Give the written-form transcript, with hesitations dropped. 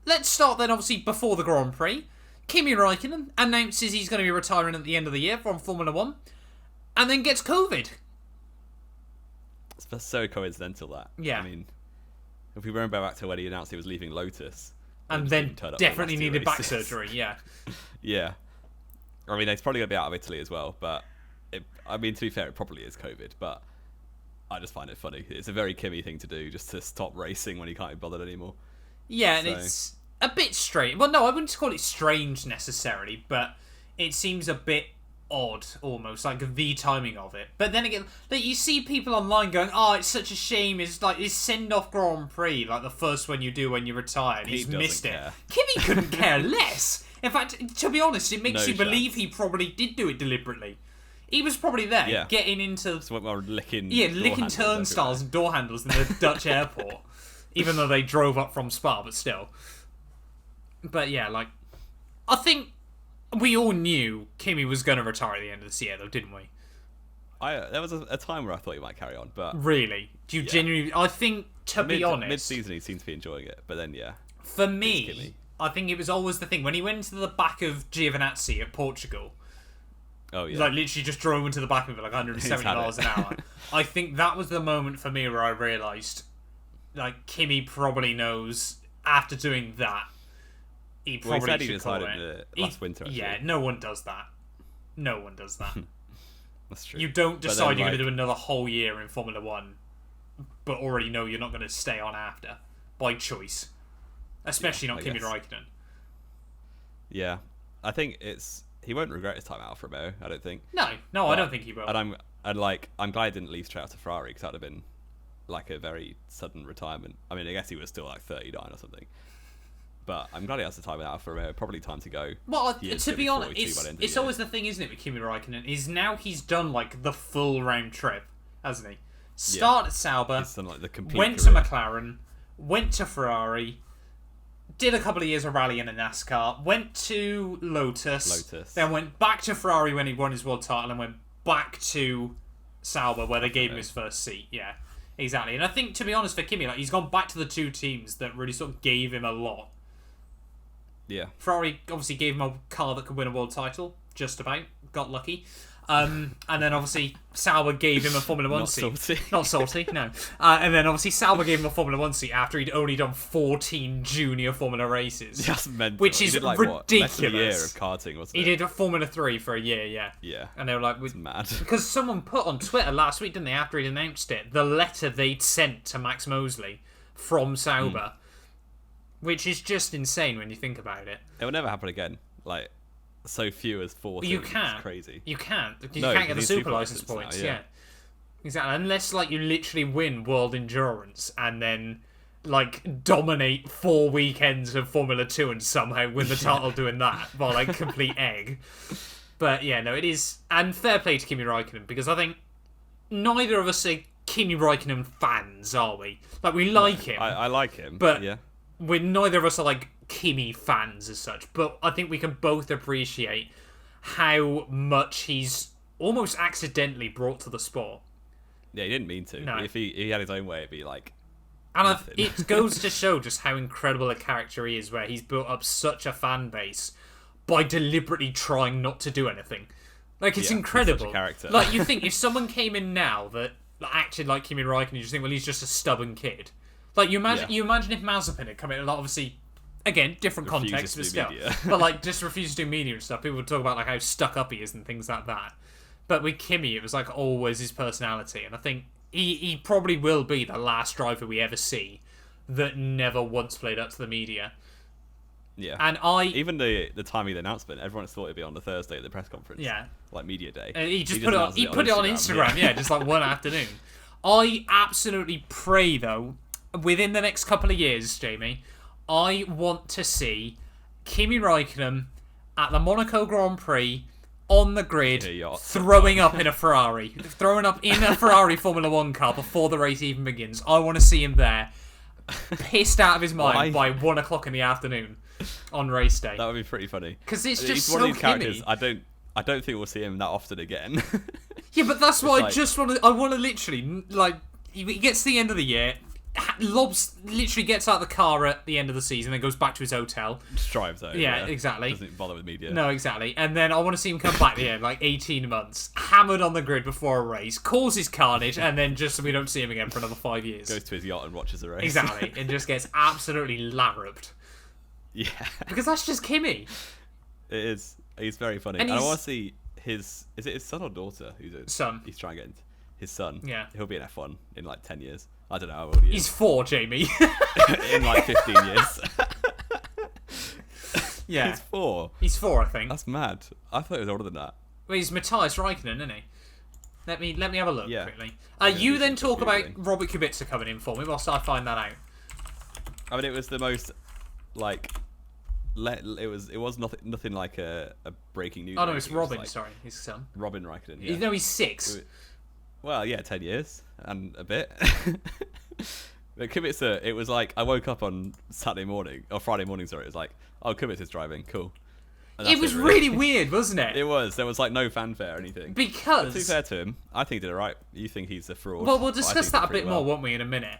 let's start then, obviously, before the Grand Prix. Kimi Räikkönen announces he's going to be retiring at the end of the year from Formula 1, and then gets COVID. It's so coincidental that. Yeah. I mean, if we remember back to when he announced he was leaving Lotus. And then definitely needed back surgery, yeah. Yeah. I mean, he's probably going to be out of Italy as well, but... to be fair, it probably is COVID, but I just find it funny. It's a very Kimi thing to do, just to stop racing when he can't be bothered anymore. Yeah, and it's a bit strange. Well, no, I wouldn't call it strange necessarily, but it seems a bit odd, almost, like the timing of it. But then again, like, you see people online going, oh, it's such a shame, it's like his send-off Grand Prix, like the first one you do when you retire, and he's missed care. it. Kimi couldn't care less. In fact, to be honest, it makes No you believe chance. he probably did do it deliberately. He was probably there, getting into... So licking turnstiles and door handles in the Dutch airport. Even though they drove up from Spa, but still. But yeah, like... I think we all knew Kimi was going to retire at the end of this year, though, didn't we? There was a time where I thought he might carry on, but... Really? Do you genuinely... I think, to be honest... Mid-season, he seemed to be enjoying it, but then, For me, I think it was always the thing. When he went to the back of Giovinazzi at Portugal... Oh, yeah. Like, literally just drove into the back of it like 170 miles an hour. I think that was the moment for me where I realised, like, Kimi probably knows, after doing that, he probably he said he should call decided last winter, actually. Yeah, no one does that. No one does that. That's true. You don't decide you're going to do another whole year in Formula 1, but already know you're not going to stay on after, by choice. Especially not Kimi Räikkönen. Yeah. I think he won't regret his time out of Romeo, I don't think. No, I don't think he will. And I'm glad he didn't leave straight out to Ferrari, because that would have been like a very sudden retirement. I mean, I guess he was still like 39 or something. But I'm glad he has the time out for Romeo. Probably time to go. Well, to be honest, it's always the thing, isn't it, with Kimi Räikkönen? Is now he's done like the full round trip, hasn't he? Started at Sauber, he's done, like, the complete went career. to McLaren, went to Ferrari, did a couple of years of rallying in NASCAR, went to Lotus, then went back to Ferrari when he won his world title, and went back to Sauber where they gave him his first seat. Yeah, exactly. And I think, to be honest, for Kimi, like, he's gone back to the two teams that really sort of gave him a lot. Yeah. Ferrari obviously gave him a car that could win a world title, just about. Got lucky. And then obviously Sauber gave him a Formula 1 seat. Salty. Not salty, no. And then obviously Sauber gave him a Formula 1 seat after he'd only done 14 junior Formula races. That's mental. Which is ridiculous. What, less than a year of karting, wasn't it? He did a Formula 3 for a year, yeah. Yeah. And they were like... It's mad. Because someone put on Twitter last week, didn't they, after he'd announced it, the letter they'd sent to Max Mosley from Sauber. Which is just insane when you think about it. It will never happen again. Like, so few as 14. You can't. It's crazy. You can't. Because you can't get the super license points. Yeah. Exactly. Unless, like, you literally win World Endurance and then, like, dominate 4 weekends of Formula 2 and somehow win the title doing that by, like, complete egg. But, yeah, no, it is... And fair play to Kimi Räikkönen, because I think neither of us are Kimi Räikkönen fans, are we? Like, we like him. I like him, but yeah. Neither of us are, like, Kimi fans as such, but I think we can both appreciate how much he's almost accidentally brought to the sport. Yeah, he didn't mean to. No. If he had his own way, it'd be like... And it goes to show just how incredible a character he is, where he's built up such a fan base by deliberately trying not to do anything. Like, it's incredible. Such a character. Like, you think if someone came in now that acted like Kimi Räikkönen, you just think, well, he's just a stubborn kid. Like, you imagine if Mazepin had come in, and obviously, again, different context, but still. But, like, just refuses to do media and stuff. People would talk about, like, how stuck up he is and things like that. But with Kimi, it was, like, always his personality. And I think he probably will be the last driver we ever see that never once played up to the media. Yeah. And even the timing of the announcement, everyone thought it'd be on the Thursday at the press conference. Yeah. Like media day. And he put it on Instagram, yeah, just like one afternoon. I absolutely pray, though, within the next couple of years, Jamie, I want to see Kimi Räikkönen at the Monaco Grand Prix on the grid, throwing up in a Ferrari. Throwing up in a Ferrari Formula 1 car before the race even begins. I want to see him there, pissed out of his mind by 1 o'clock in the afternoon on race day. That would be pretty funny. Because it's just he's so one of these characters, Kimi. I don't think we'll see him that often again. Yeah, but that's why I want to literally, like, he gets to the end of the year, literally gets out of the car at the end of the season, then goes back to his hotel. Just drives over. Yeah, exactly. Doesn't bother with media. No, exactly. And then I want to see him come back here, like 18 months, hammered on the grid before a race, causes carnage, and then just so we don't see him again for another 5 years. Goes to his yacht and watches the race. Exactly. And just gets absolutely larruped. Yeah. Because that's just Kimi. It is. He's very funny. And I want to see his... Is it his son or daughter? Son. He's trying to get into... His son. Yeah. He'll be in F1 in like 10 years. I don't know how old he is. He's 4, Jamie. In like 15 years. Yeah. He's 4. He's 4, I think. That's mad. I thought he was older than that. Well, he's Matthias Raikkonen, isn't he? Let me have a look quickly. Yeah, You then talk about Googling. Robert Kubica coming in for me whilst I find that out. I mean, it was the most like... It was nothing like a breaking news. Oh no, it's rating. It was Robin. like Sorry, his son. Robin Raikkonen. Yeah. No, he's 6. Well, yeah, 10 years and a bit. But Kubica, it was like I woke up on Saturday morning or Friday morning. Sorry, it was like, oh, Kubica's driving, cool. And It that's was really. really weird, wasn't it? It was. There was like no fanfare or anything. But to be Because fair to him, I think he did it right. You think he's a fraud. well, we'll but I discuss think he that did a bit pretty more, well. won't we, in a minute?